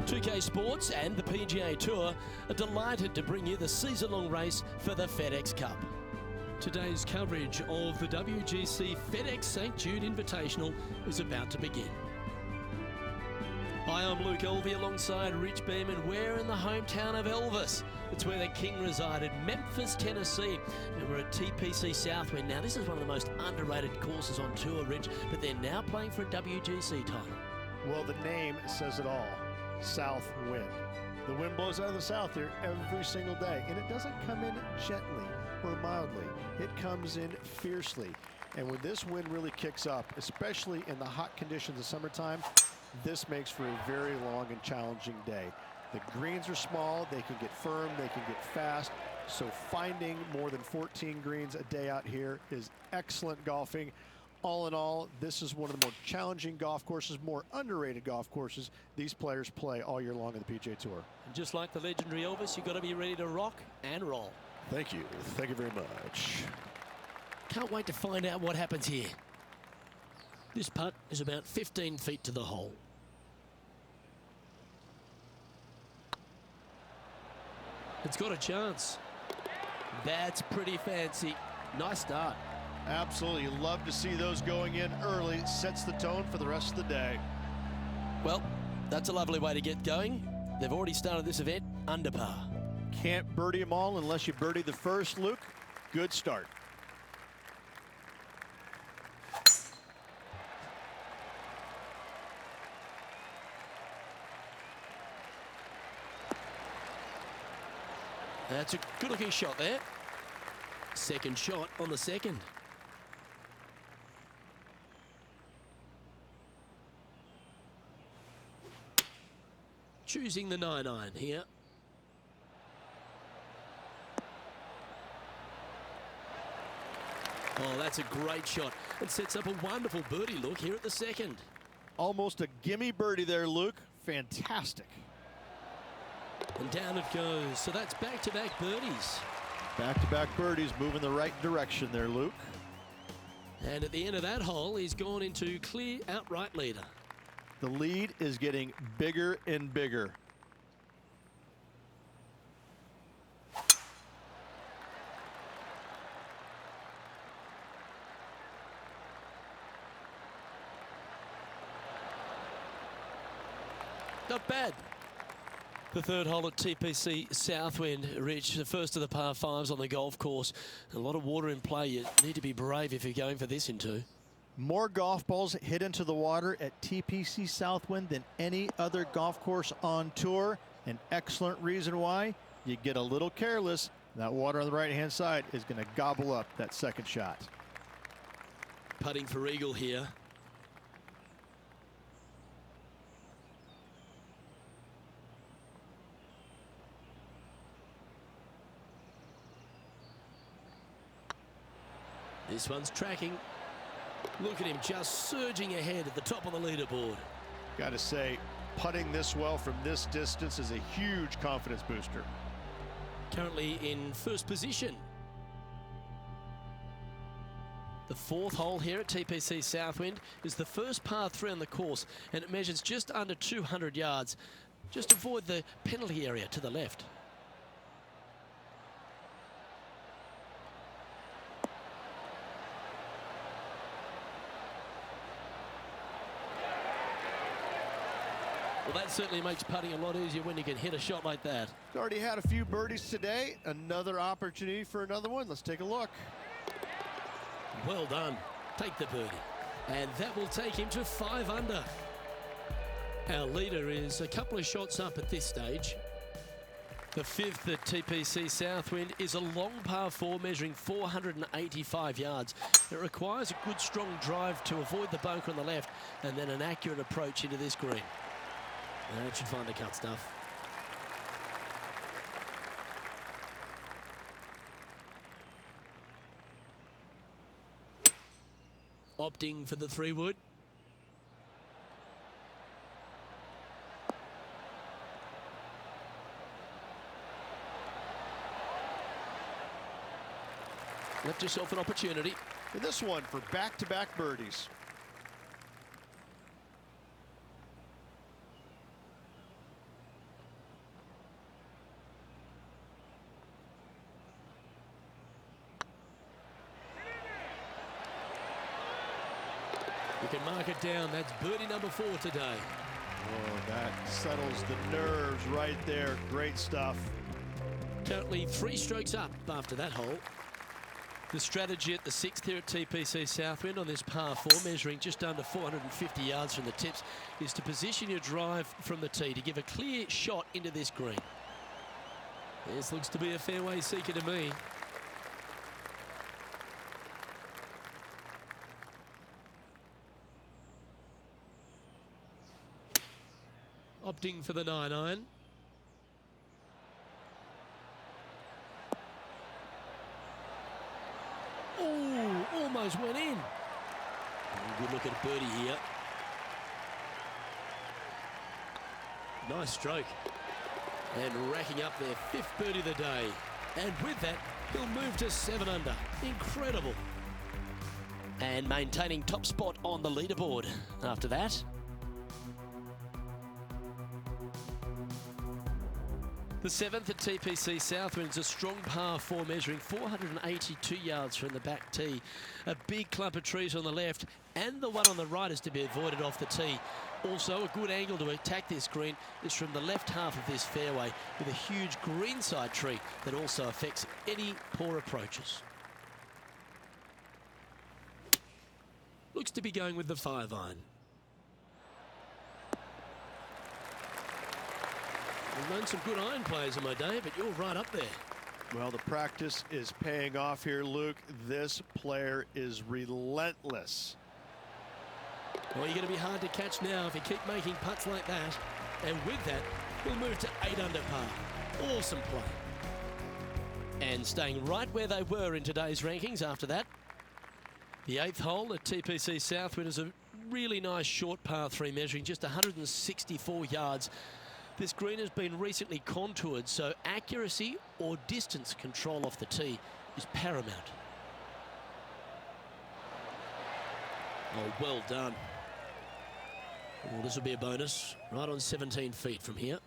2K Sports and the PGA Tour are delighted to bring you the season-long race for the FedEx Cup. Today's coverage of the WGC FedEx St. Jude Invitational is about to begin. Hi, I'm Luke Elvey alongside Rich Beeman. We're in the hometown of Elvis. It's where the king resided, Memphis, Tennessee. And we're at TPC Southwind. Now, this is one of the most underrated courses on tour, Rich, but they're now playing for a WGC title. Well, the name says it all. South wind. The wind blows out of the south here every single day, and it doesn't come in gently or mildly. It comes in fiercely. And when this wind really kicks up, especially in the hot conditions of summertime, this makes for a very long and challenging day. The greens are small, they can get firm, they can get fast. So finding more than 14 greens a day out here is excellent golfing. All in all, this is one of the more challenging golf courses, more underrated golf courses these players play all year long in the PGA Tour. And just like the legendary Elvis, you've got to be ready to rock and roll. Thank you. Thank you very much. Can't wait to find out what happens here. This putt is about 15 feet to the hole. It's got a chance. That's pretty fancy. Nice start. Absolutely. You love to see those going in early. Sets the tone for the rest of the day. Well, that's a lovely way to get going. They've already started this event under par. Can't birdie them all unless you birdie the first, Luke. Good start. That's a good-looking shot there. Second shot on the second. Choosing the 9-iron here. Oh, that's a great shot. It sets up a wonderful birdie look here at the second. Almost a gimme birdie there, Luke. Fantastic. And down it goes. So that's back-to-back birdies. Back-to-back birdies, moving the right direction there, Luke. And at the end of that hole, he's gone into clear outright leader. The lead is getting bigger and bigger. Not bad. The third hole at TPC Southwind, Rich, the first of the par fives on the golf course. A lot of water in play. You need to be brave if you're going for this in two. More golf balls hit into the water at TPC Southwind than any other golf course on tour. An excellent reason why. You get a little careless, that water on the right-hand side is going to gobble up that second shot. Putting for eagle here. This one's tracking. Look at him just surging ahead at the top of the leaderboard. Got to say, putting this well from this distance is a huge confidence booster. Currently in first position. The fourth hole here at TPC Southwind is the first par 3 on the course, and it measures just under 200 yards. Just avoid the penalty area to the left. Well, that certainly makes putting a lot easier when you can hit a shot like that. Already had a few birdies today. Another opportunity for another one. Let's take a look. Well done. Take the birdie. And that will take him to 5 under. Our leader is a couple of shots up at this stage. The fifth at TPC Southwind is a long par 4 measuring 485 yards. It requires a good strong drive to avoid the bunker on the left and then an accurate approach into this green. And it should find the cut stuff. Opting for the 3-wood. Left yourself an opportunity. And this one for back-to-back birdies. You can mark it down. That's birdie number 4 today. Oh, that settles the nerves right there. Great stuff. Currently 3 strokes up after that hole. The strategy at the 6th here at TPC Southwind on this par 4, measuring just under 450 yards from the tips, is to position your drive from the tee to give a clear shot into this green. This looks to be a fairway seeker to me. Opting for the 9-iron. Oh, almost went in. Good look at birdie here. Nice stroke. And racking up their 5th birdie of the day. And with that, he'll move to 7 under. Incredible. And maintaining top spot on the leaderboard after that. The 7th at TPC Southwind is a strong par 4, measuring 482 yards from the back tee. A big clump of trees on the left, and the one on the right is to be avoided off the tee. Also, a good angle to attack this green is from the left half of this fairway, with a huge greenside tree that also affects any poor approaches. Looks to be going with the 5-iron. I've known some good iron players in my day, but you're right up there. Well, the practice is paying off here, Luke. This player is relentless. Well, you're going to be hard to catch now if you keep making putts like that. And with that, we'll move to 8 under par. Awesome play. And staying right where they were in today's rankings after that. The 8th hole at TPC Southwind is a really nice short par 3, measuring just 164 yards. This green has been recently contoured, so accuracy or distance control off the tee is paramount. Oh, well done. Oh, this will be a bonus. Right on 17 feet from here.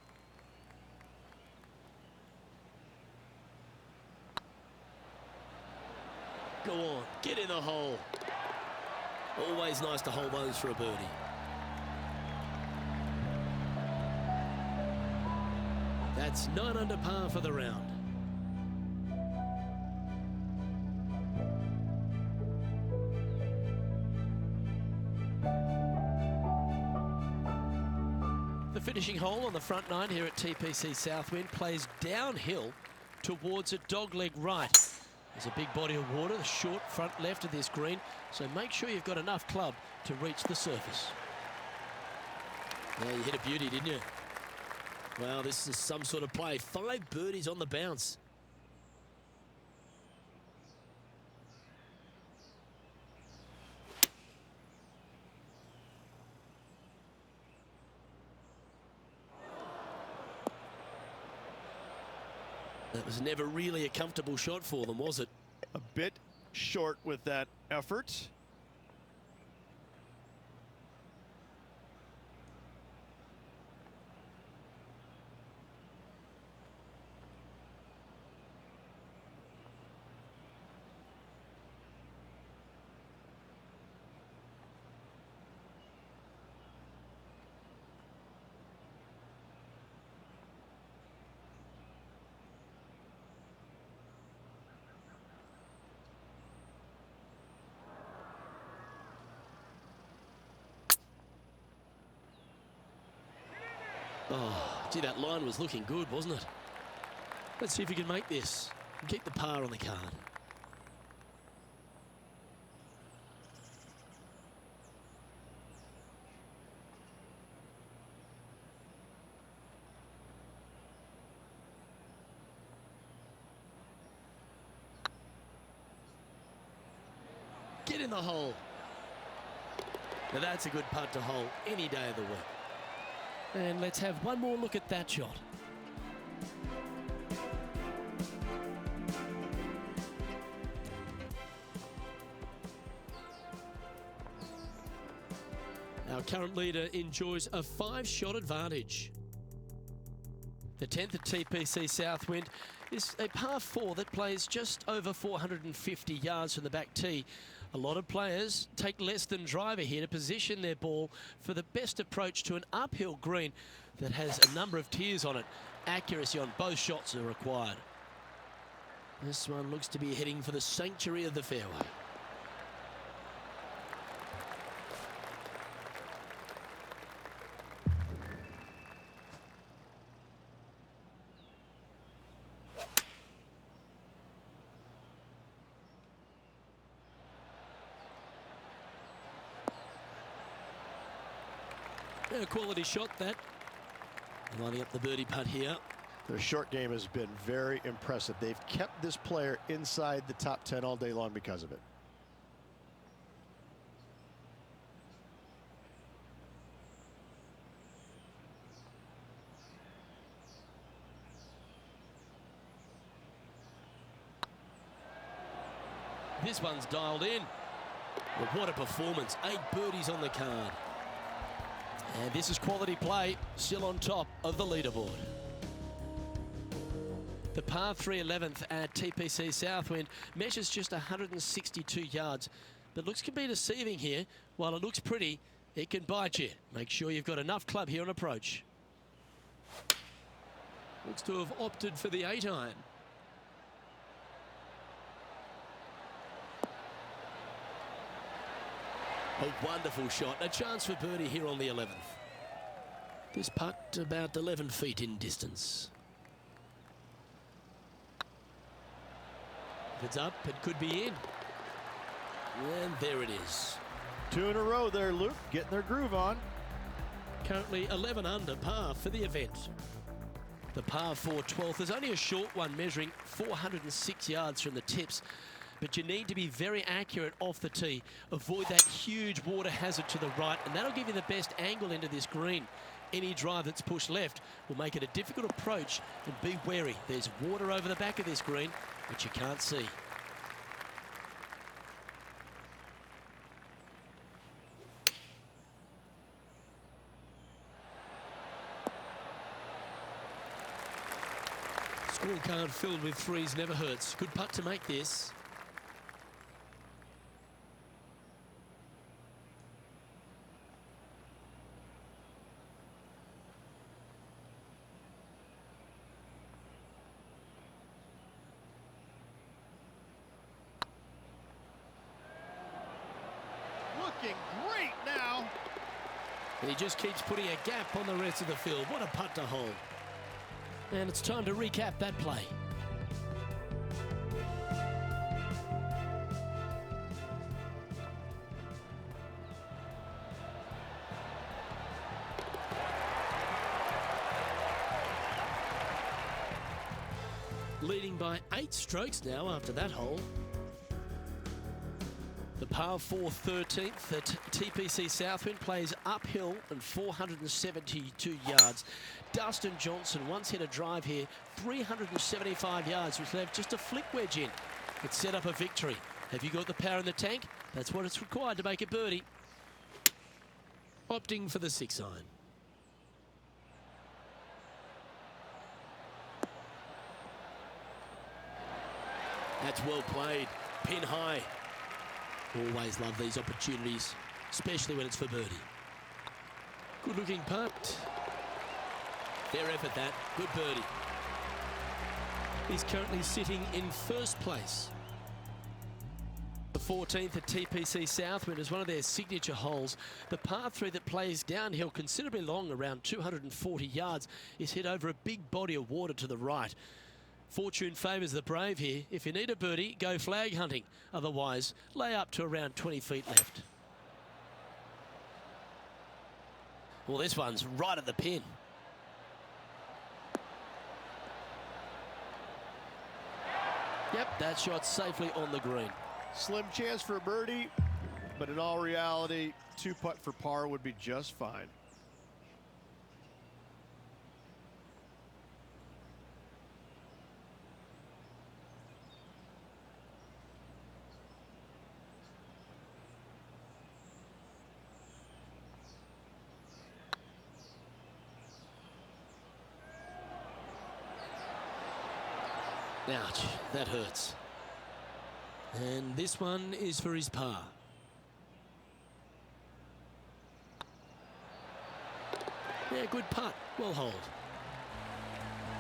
Go on, get in the hole. Always nice to hold those for a birdie. That's 9 under par for the round. The finishing hole on the front 9 here at TPC Southwind plays downhill towards a dogleg right. There's a big body of water, the short front left of this green, so make sure you've got enough club to reach the surface. Yeah, you hit a beauty, didn't you? Well, this is some sort of play. 5 birdies on the bounce. That was never really a comfortable shot for them, was it? A bit short with that effort. Oh, gee, that line was looking good, wasn't it? Let's see if we can make this and keep the par on the card. Get in the hole. Now that's a good putt to hole any day of the week. And let's have one more look at that shot. Our current leader enjoys a 5-shot advantage. The 10th at TPC Southwind is a par 4 that plays just over 450 yards from the back tee. A lot of players take less than driver here to position their ball for the best approach to an uphill green that has a number of tiers on it. Accuracy on both shots are required. This one looks to be heading for the sanctuary of the fairway. A quality shot that. Lining up the birdie putt here. Their short game has been very impressive. They've kept this player inside the top 10 all day long because of it. This one's dialed in. Well, what a performance. 8 birdies on the card. And this is quality play, still on top of the leaderboard. The par 3 11th at TPC Southwind measures just 162 yards, but looks can be deceiving here. While it looks pretty, it can bite you. Make sure you've got enough club here on approach. Looks to have opted for the 8-iron. A wonderful shot, a chance for birdie here on the 11th. This putt about 11 feet in distance. If it's up, it could be in. And there it is. 2 in a row there, Luke, getting their groove on. Currently 11 under par for the event. The par 4 12th is only a short one, measuring 406 yards from the tips. But you need to be very accurate off the tee. Avoid that huge water hazard to the right, and that'll give you the best angle into this green. Any drive that's pushed left will make it a difficult approach, and be wary. There's water over the back of this green, which you can't see. Scorecard filled with threes never hurts. Good putt to make this. Looking great now. And he just keeps putting a gap on the rest of the field. What a putt to hold. And it's time to recap that play. Leading by 8 strokes now after that hole. The par 4 13th at TPC Southwind plays uphill and 472 yards. Dustin Johnson once hit a drive here, 375 yards, which left just a flick wedge in. It set up a victory. Have you got the power in the tank? That's what it's required to make a birdie. Opting for the 6-iron. That's well played. Pin high. Always love these opportunities, especially when it's for birdie. Good looking putt. Fair effort that. Good birdie. He's currently sitting in first place. The 14th at TPC Southwind is one of their signature holes. The par 3 that plays downhill considerably long, around 240 yards, is hit over a big body of water to the right. Fortune favours the brave here. If you need a birdie, go flag hunting. Otherwise, lay up to around 20 feet left. Well, this one's right at the pin. Yep, that shot's safely on the green. Slim chance for a birdie, but in all reality, 2-putt for par would be just fine. Ouch, that hurts. And this one is for his par. Yeah, good putt. Well holed.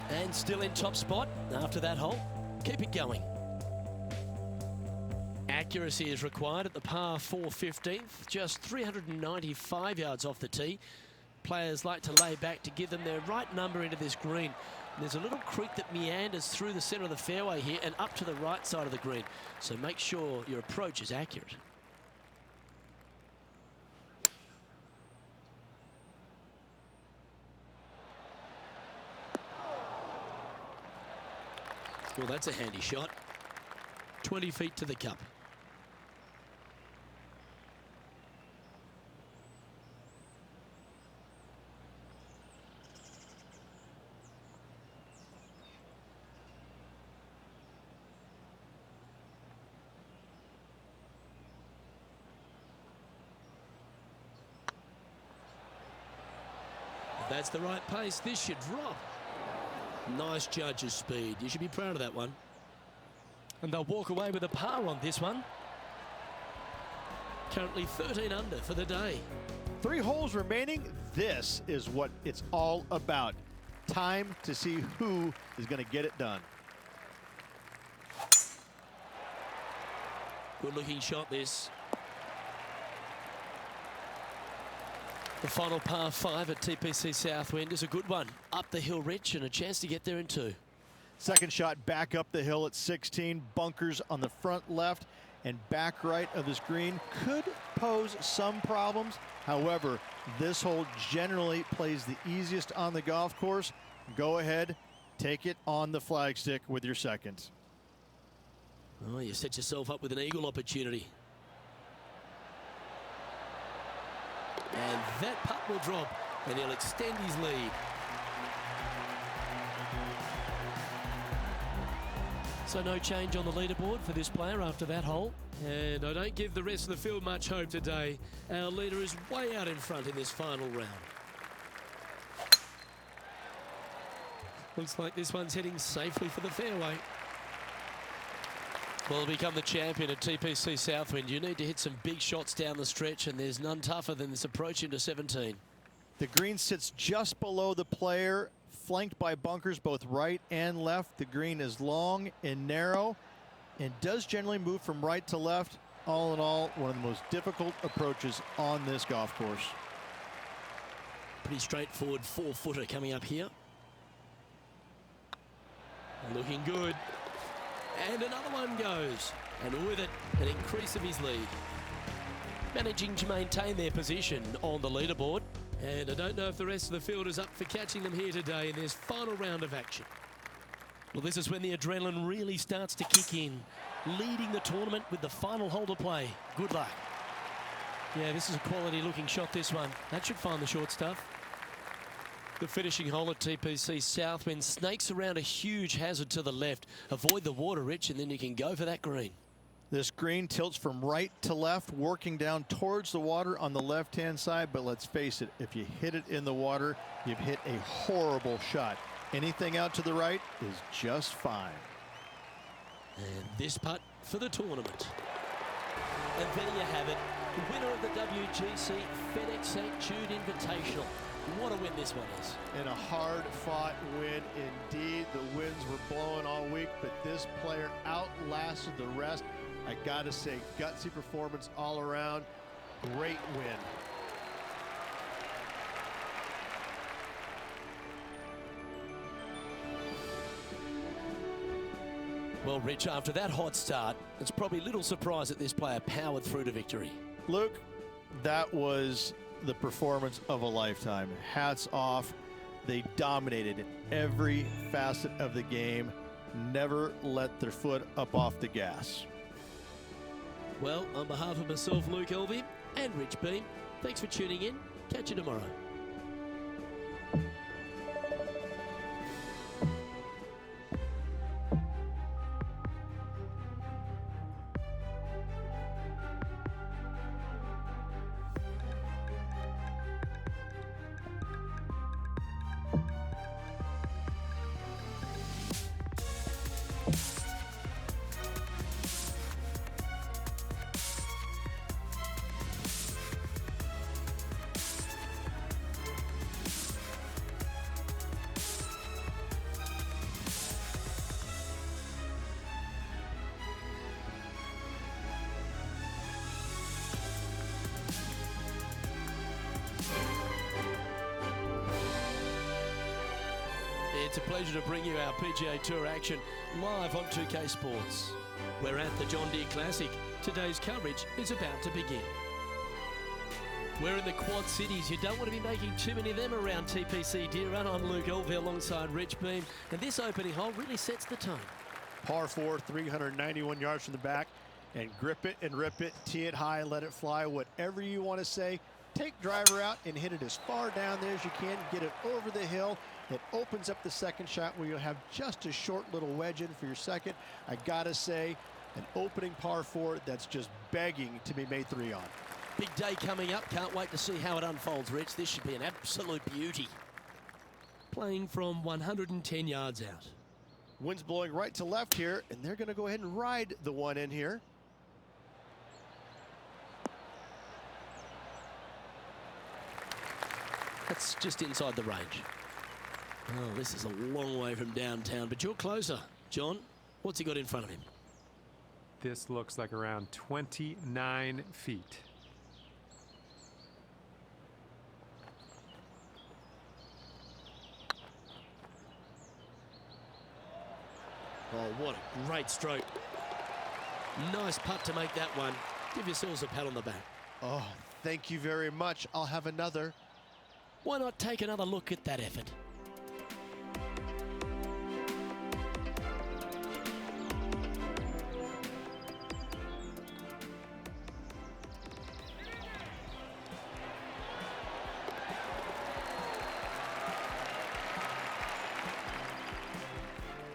And still in top spot after that hole. Keep it going. Accuracy is required at the par 4 15th. Just 395 yards off the tee. Players like to lay back to give them their right number into this green. And there's a little creek that meanders through the centre of the fairway here and up to the right side of the green. So make sure your approach is accurate. Well, that's a handy shot. 20 feet to the cup. If that's the right pace, this should drop. Nice judge's speed. You should be proud of that one. And they'll walk away with a par on this one. Currently 13 under for the day. 3 holes remaining. This is what it's all about. Time to see who is going to get it done. Good looking shot this. The final par 5 at TPC Southwind is a good one. Up the hill, Rich, and a chance to get there in 2. Second shot back up the hill at 16. Bunkers on the front left and back right of this green could pose some problems. However, this hole generally plays the easiest on the golf course. Go ahead, take it on the flagstick with your second. Oh, you set yourself up with an eagle opportunity. And that putt will drop, and he'll extend his lead. So no change on the leaderboard for this player after that hole. And I don't give the rest of the field much hope today. Our leader is way out in front in this final round. Looks like this one's heading safely for the fairway. Well, to become the champion at TPC Southwind, you need to hit some big shots down the stretch, and there's none tougher than this approach into 17. The green sits just below the player, flanked by bunkers both right and left. The green is long and narrow and does generally move from right to left. All in all, one of the most difficult approaches on this golf course. Pretty straightforward 4-footer coming up here. Looking good. And another one goes. And with it, an increase of his lead. Managing to maintain their position on the leaderboard. And I don't know if the rest of the field is up for catching them here today in this final round of action. Well, this is when the adrenaline really starts to kick in. Leading the tournament with the final hole to play. Good luck. Yeah, this is a quality looking shot, this one. That should find the short stuff. The finishing hole at TPC Southwind snakes around a huge hazard to the left. Avoid the water, Rich, and then you can go for that green. This green tilts from right to left, working down towards the water on the left-hand side. But let's face it, if you hit it in the water, you've hit a horrible shot. Anything out to the right is just fine. And this putt for the tournament. And there you have it. The winner of the WGC FedEx St. Jude Invitational. What a win this one is. And a hard-fought win indeed. The winds were blowing all week, but this player outlasted the rest. I gotta say, gutsy performance all around. Great win. Well, Rich, after that hot start, it's probably little surprise that this player powered through to victory. Luke, that was the performance of a lifetime. Hats off. They dominated every facet of the game. Never let their foot up off the gas. Well, on behalf of myself, Luke Elvey, and Rich Beam, thanks for tuning in. Catch you tomorrow. It's a pleasure to bring you our PGA Tour action live on 2K Sports. We're at the John Deere Classic. Today's coverage is about to begin. We're in the Quad Cities. You don't want to be making too many of them around TPC Deere. I'm Luke Elvey alongside Rich Beam. And this opening hole really sets the tone. Par 4, 391 yards from the back. And grip it and rip it, tee it high, let it fly, whatever you want to say. Take driver out and hit it as far down there as you can. Get it over the hill. It opens up the second shot where you'll have just a short little wedge in for your second. I gotta say, an opening par 4 that's just begging to be made 3 on. Big day coming up. Can't wait to see how it unfolds, Rich. This should be an absolute beauty. Playing from 110 yards out. Wind's blowing right to left here, and they're gonna go ahead and ride the one in here. That's just inside the range. Oh, this is a long way from downtown, but you're closer. John, what's he got in front of him? This looks like around 29 feet. Oh, what a great stroke. Nice putt to make that one. Give yourselves a pat on the back. Oh, thank you very much. I'll have another. Why not take another look at that effort?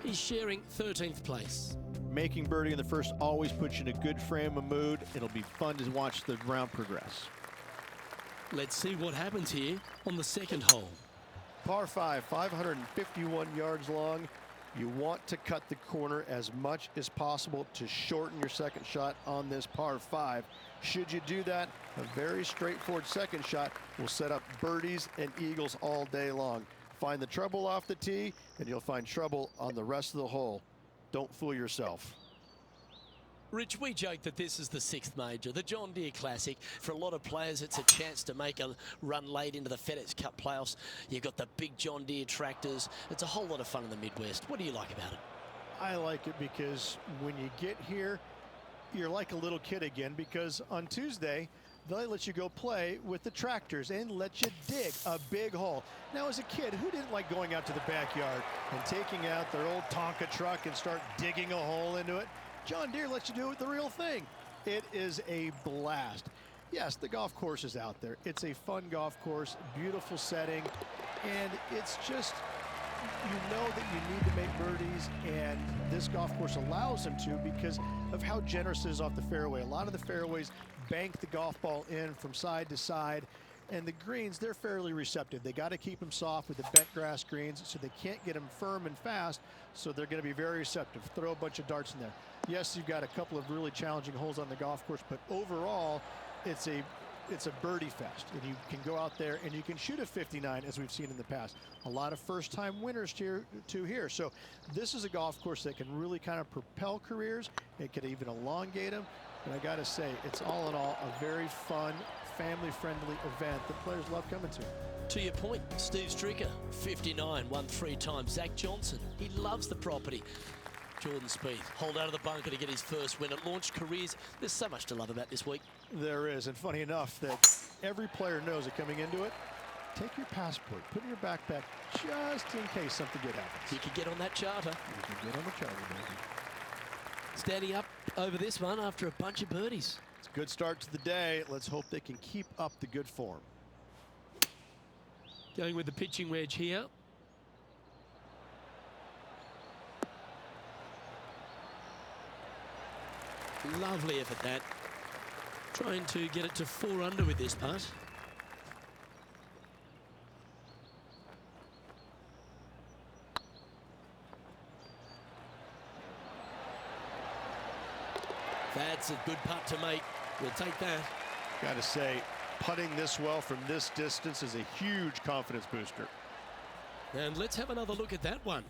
He's sharing 13th place. Making birdie in the first always puts you in a good frame of mood. It'll be fun to watch the round progress. Let's see what happens here on the second hole. Par 5, 551 yards long. You want to cut the corner as much as possible to shorten your second shot on this par 5. Should you do that, a very straightforward second shot will set up birdies and eagles all day long. Find the trouble off the tee, and you'll find trouble on the rest of the hole. Don't fool yourself. Rich, we joke that this is the 6th major, the John Deere Classic. For a lot of players, it's a chance to make a run late into the FedEx Cup playoffs. You've got the big John Deere tractors. It's a whole lot of fun in the Midwest. What do you like about it? I like it because when you get here, you're like a little kid again, because on Tuesday, they'll let you go play with the tractors and let you dig a big hole. Now, as a kid, who didn't like going out to the backyard and taking out their old Tonka truck and start digging a hole into it? John Deere lets you do it the real thing. It is a blast. Yes, the golf course is out there. It's a fun golf course, beautiful setting, and it's just, you know that you need to make birdies, and this golf course allows them to because of how generous it is off the fairway. A lot of the fairways bank the golf ball in from side to side, and the greens, they're fairly receptive. They got to keep them soft with the bent grass greens, so they can't get them firm and fast, so they're going to be very receptive. Throw a bunch of darts in there. Yes, you've got a couple of really challenging holes on the golf course, but overall, it's a birdie fest, and you can go out there and you can shoot a 59 as we've seen in the past. A lot of first-time winners here. So this is a golf course that can really kind of propel careers. It can even elongate them. And I got to say, it's all in all a very fun, family-friendly event that players love coming to. To your point, Steve Stricker, 59, won 3 times. Zach Johnson, he loves the property. Jordan Spieth, hold out of the bunker to get his first win. It launched careers. There's so much to love about this week. There is, and funny enough that every player knows that coming into it, take your passport, put it in your backpack just in case something good happens. You can get on that charter. You can get on the charter, baby. Standing up over this one after a bunch of birdies. It's a good start to the day. Let's hope they can keep up the good form. Going with the pitching wedge here. Lovely effort that. Trying to get it to 4 under with this putt. That's a good putt to make. We'll take that. Got to say, putting this well from this distance is a huge confidence booster. And let's have another look at that one.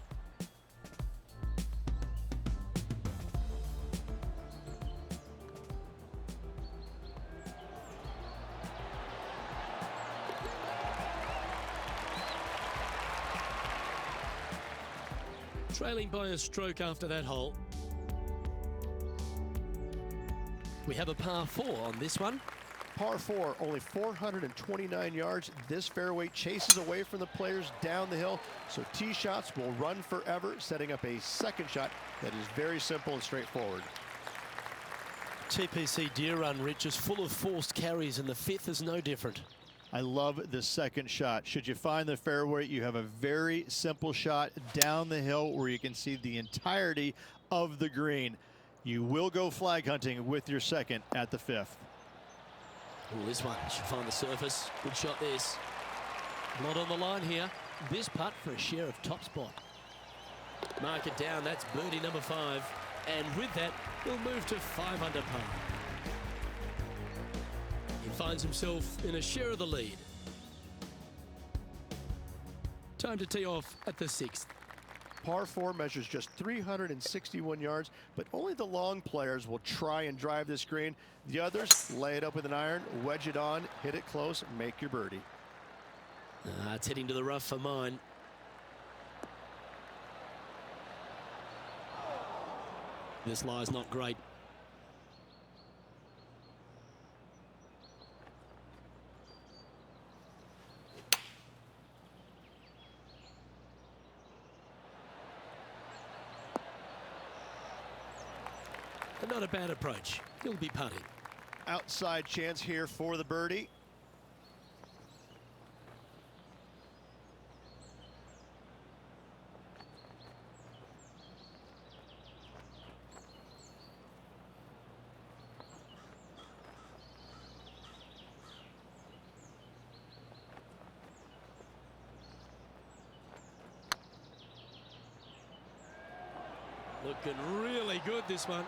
Trailing by a stroke after that hole. We have a par 4 on this one. Par 4, only 429 yards. This fairway chases away from the players down the hill, so tee shots will run forever, setting up a second shot that is very simple and straightforward. TPC Deere run, Rich, is full of forced carries, and the fifth is no different. I love the second shot. Should you find the fairway, you have a very simple shot down the hill where you can see the entirety of the green. You will go flag hunting with your second at the fifth. Oh, this one should find the surface. Good shot this. Not on the line here. This putt for a share of top spot. Mark it down. That's birdie number 5. And with that, he'll move to 5 under par. He finds himself in a share of the lead. Time to tee off at the 6th. Par 4 measures just 361 yards, but only the long players will try and drive this green. The others lay it up with an iron, wedge it on, hit it close, make your birdie. It's heading to the rough for mine. This lie's not great. Not a bad approach. He'll be putting. Outside chance here for the birdie. Looking really good, this one.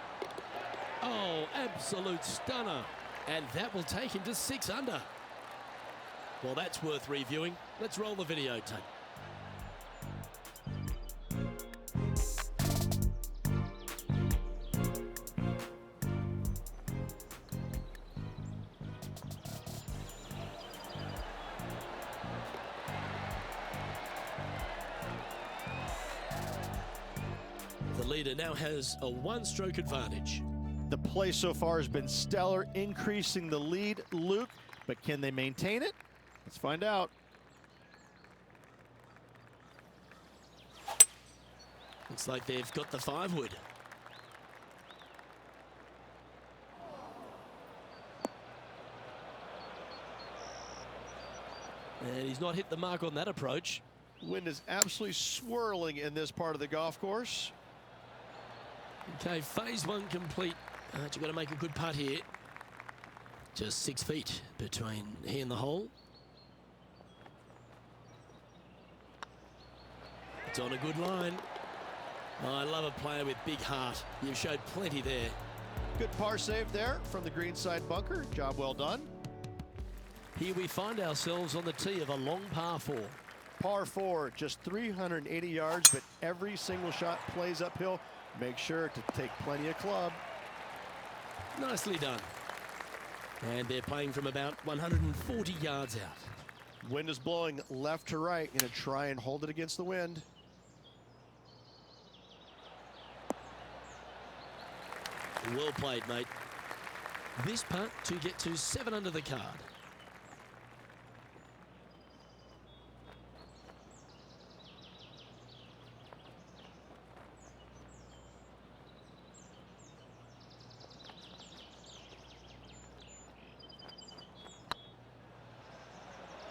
Oh, absolute stunner. And that will take him to 6 under. Well, that's worth reviewing. Let's roll the videotape. The leader now has a 1-stroke advantage. The play so far has been stellar, increasing the lead, Luke, but can they maintain it? Let's find out. Looks like they've got the 5-wood. And he's not hit the mark on that approach. Wind is absolutely swirling in this part of the golf course. Okay, phase 1 complete. You've got to make a good putt here. Just 6 feet between he and the hole. It's on a good line. Oh, I love a player with big heart. You've showed plenty there. Good par save there from the greenside bunker. Job well done. Here we find ourselves on the tee of a long par 4. Par 4, just 380 yards, but every single shot plays uphill. Make sure to take plenty of club. Nicely done. And they're playing from about 140 yards out. Wind is blowing left to right. Gonna try and hold it against the wind. Well played, mate. This putt to get to 7 under the card.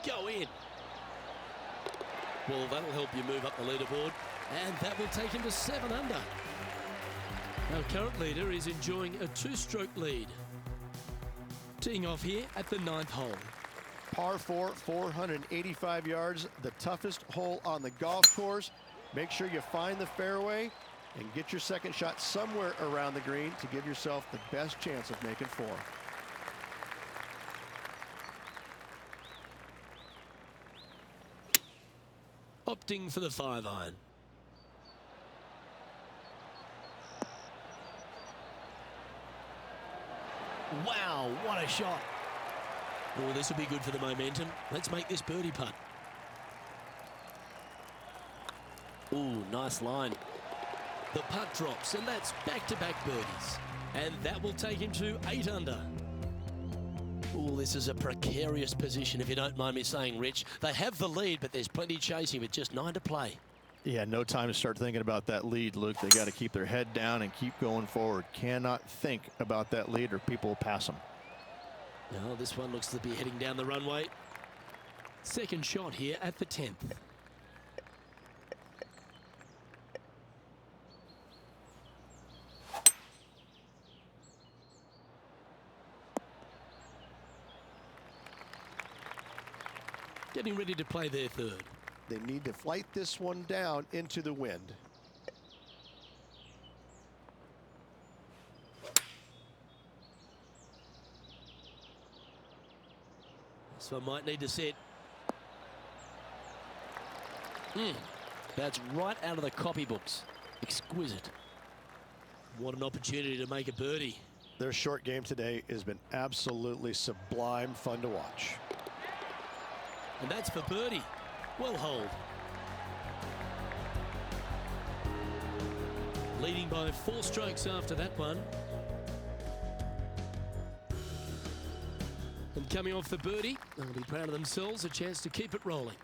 Go in. Well, that'll help you move up the leaderboard, and that will take him to 7 under. Our current leader is enjoying a 2-stroke lead. Teeing off here at the 9th hole. Par 4, 485 yards, the toughest hole on the golf course. Make sure you find the fairway and get your second shot somewhere around the green to give yourself the best chance of making 4. Opting for the 5-iron. Wow, what a shot. Oh, this will be good for the momentum. Let's make this birdie putt. Ooh, nice line. The putt drops, and that's back-to-back birdies. And that will take him to 8 under. Oh, this is a precarious position, if you don't mind me saying, Rich. They have the lead, but there's plenty chasing with just 9 to play. Yeah, no time to start thinking about that lead, Luke. They got to keep their head down and keep going forward. Cannot think about that lead or people will pass them. Oh, this one looks to be heading down the runway. Second shot here at the 10th. Getting ready to play their third. They need to flight this one down into the wind. This one might need to sit. That's right out of the copybooks. Exquisite. What an opportunity to make a birdie. Their short game today has been absolutely sublime fun to watch. And that's for birdie. Well holed. Leading by 4 strokes after that one. And coming off the birdie, they'll be proud of themselves, a chance to keep it rolling.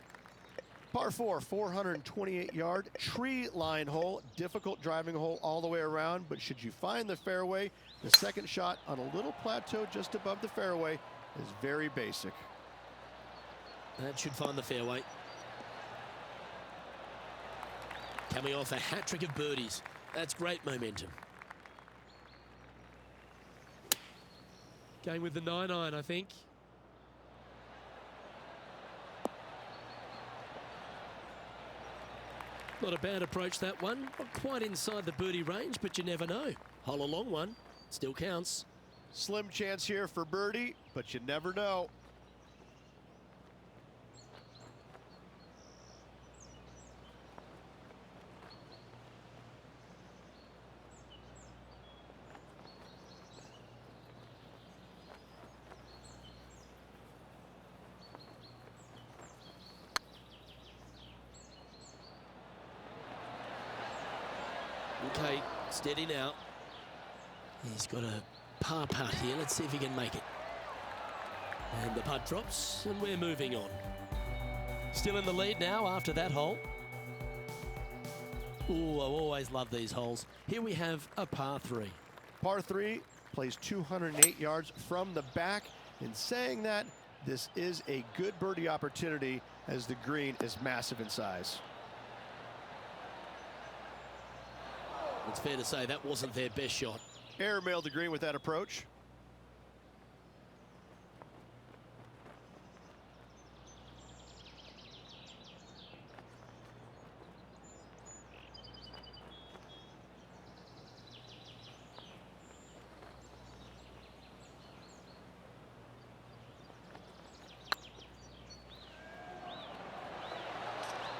Par 4, 428-yard tree line hole. Difficult driving hole all the way around, but should you find the fairway, the second shot on a little plateau just above the fairway is very basic. That should find the fairway. Coming off a hat-trick of birdies. That's great momentum. Going with the 9-iron, I think. Not a bad approach, that one. Not quite inside the birdie range, but you never know. Hole a long one. Still counts. Slim chance here for birdie, but you never know. Okay, steady now. He's got a par putt here. Let's see if he can make it. And the putt drops, and we're moving on. Still in the lead now after that hole. Oh, I always love these holes. Here we have a par 3. Par 3 plays 208 yards from the back. In saying that, this is a good birdie opportunity as the green is massive in size. It's fair to say that wasn't their best shot. Airmailed the green with that approach.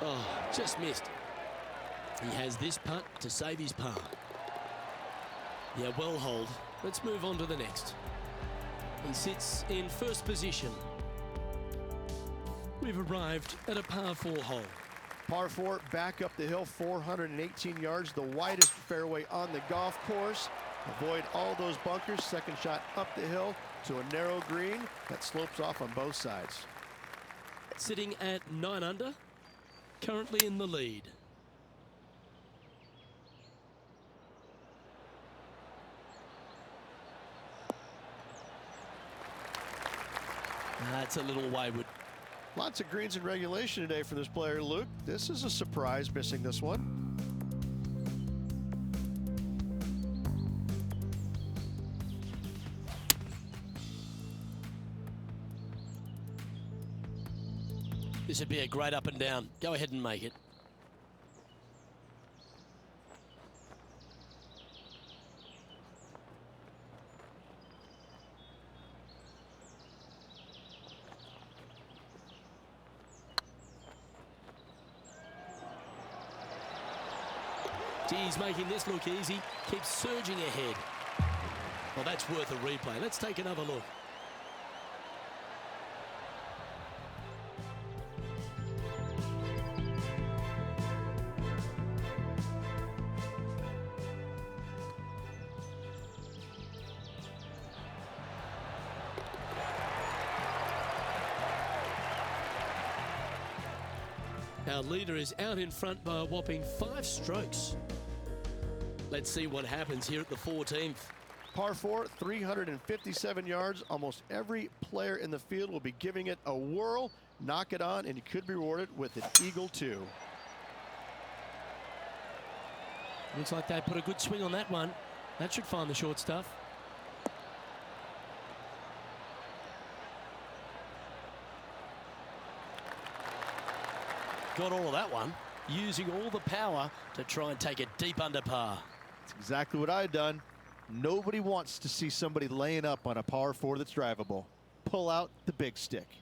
Oh, just missed. He has this putt to save his par. Yeah, well holed. Let's move on to the next. He sits in first position. We've arrived at a par 4 hole. Par 4 back up the hill, 418 yards, the widest fairway on the golf course. Avoid all those bunkers. Second shot up the hill to a narrow green that slopes off on both sides. Sitting at 9 under, currently in the lead. That's a little wayward. Lots of greens in regulation today for this player, Luke. This is a surprise, missing this one. This would be a great up and down. Go ahead and make it. He's making this look easy. Keeps surging ahead. Well, that's worth a replay. Let's take another look. Our leader is out in front by a whopping 5 strokes. Let's see what happens here at the 14th. Par 4, 357 yards. Almost every player in the field will be giving it a whirl. Knock it on, and you could be rewarded with an eagle too. Looks like they put a good swing on that one. That should find the short stuff. Got all of that one, using all the power to try and take it deep under par. That's exactly what I had done. Nobody wants to see somebody laying up on a par 4 that's drivable. Pull out the big stick.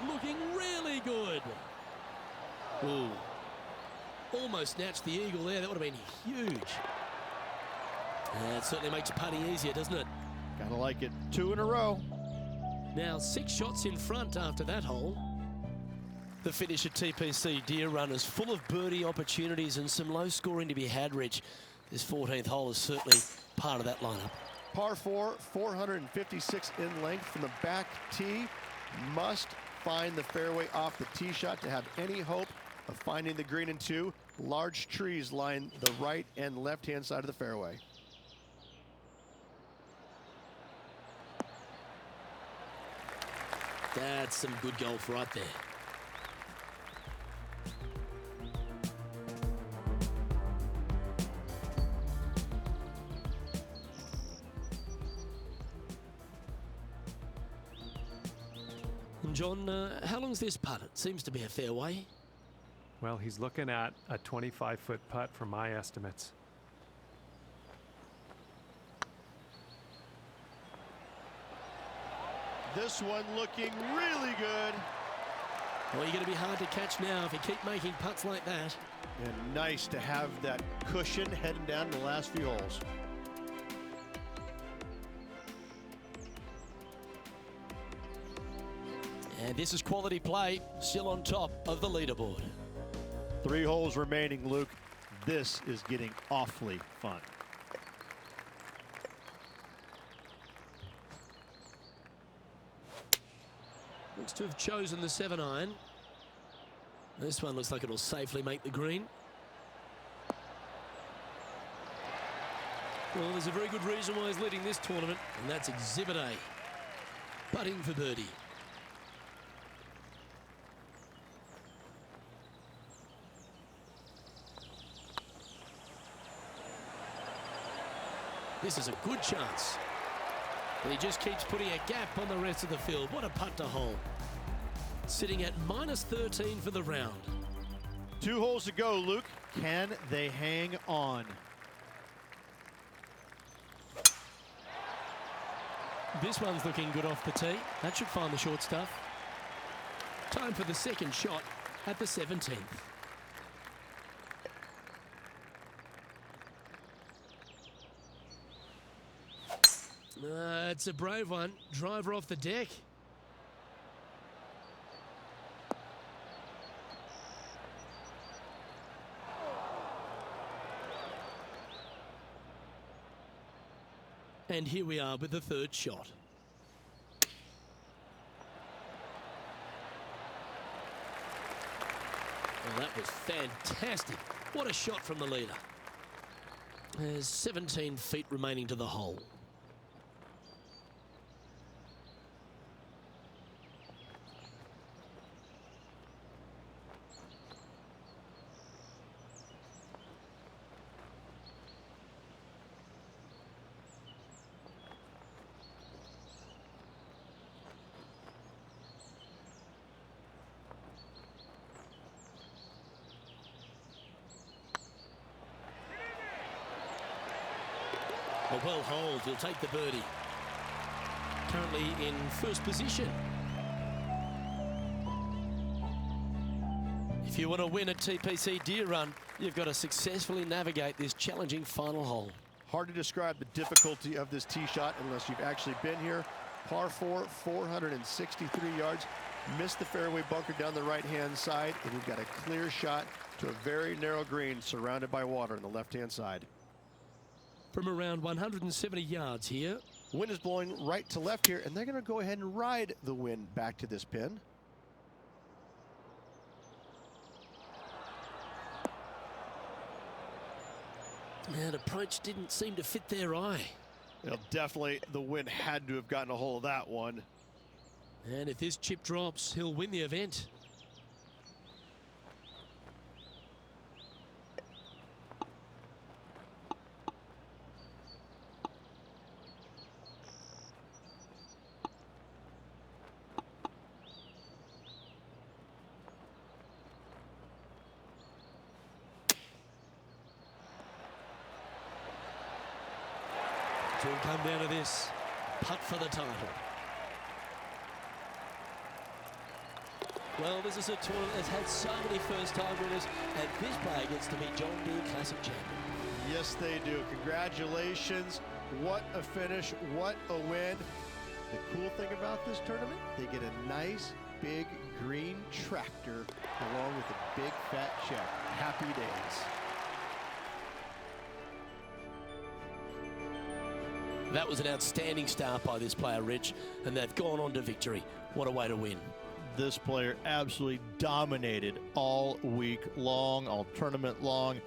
Looking really good. Ooh. Almost snatched the eagle there. That would have been huge. That certainly makes putting easier, doesn't it? Gotta like it. 2 in a row. Now 6 shots in front after that hole. The finish at TPC Deere runners full of birdie opportunities and some low scoring to be had, Rich. This 14th hole is certainly part of that lineup. Par 4, 456 in length from the back tee. Must find the fairway off the tee shot to have any hope of finding the green in 2. Large trees line the right and left-hand side of the fairway. That's some good golf right there. John, how long's this putt? It seems to be a fair way. Well, he's looking at a 25-foot putt from my estimates. This one looking really good. Well, you're going to be hard to catch now if you keep making putts like that. And nice to have that cushion heading down the last few holes. And this is quality play, still on top of the leaderboard. 3 holes remaining, Luke. This is getting awfully fun. Looks to have chosen the 7-iron. This one looks like it'll safely make the green. Well, there's a very good reason why he's leading this tournament, and that's Exhibit A. Putting for birdie. This is a good chance. But he just keeps putting a gap on the rest of the field. What a putt to hole. Sitting at -13 for the round. 2 holes to go, Luke. Can they hang on? This one's looking good off the tee. That should find the short stuff. Time for the second shot at the 17th. It's a brave one. Driver off the deck. And here we are with the third shot. Well, that was fantastic. What a shot from the leader. There's 17 feet remaining to the hole. A well holed, he'll take the birdie. Currently in first position. If you want to win at TPC Deere Run, you've got to successfully navigate this challenging final hole. Hard to describe the difficulty of this tee shot unless you've actually been here. Par 4, 463 yards. Missed the fairway bunker down the right-hand side, and you've got a clear shot to a very narrow green surrounded by water on the left-hand side. From around 170 yards here. Wind is blowing right to left here, and they're going to go ahead and ride the wind back to this pin. And approach didn't seem to fit their eye. Well, definitely the wind had to have gotten a hold of that one. And if this chip drops, he'll win the event. To come down to this putt for the title. Well, this is a tournament that's had so many first-time winners, and this player gets to be John Deere Classic champion. Yes, they do. Congratulations. What a finish. What a win. The cool thing about this tournament, they get a nice, big green tractor along with a big, fat check. Happy days. That was an outstanding start by this player, Rich, and they've gone on to victory. What a way to win. This player absolutely dominated all week long, all tournament long.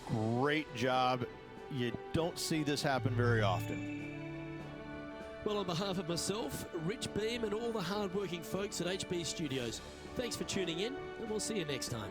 Great job. You don't see this happen very often. Well, on behalf of myself, Rich Beam, and all the hard-working folks at HB Studios, thanks for tuning in, and we'll see you next time.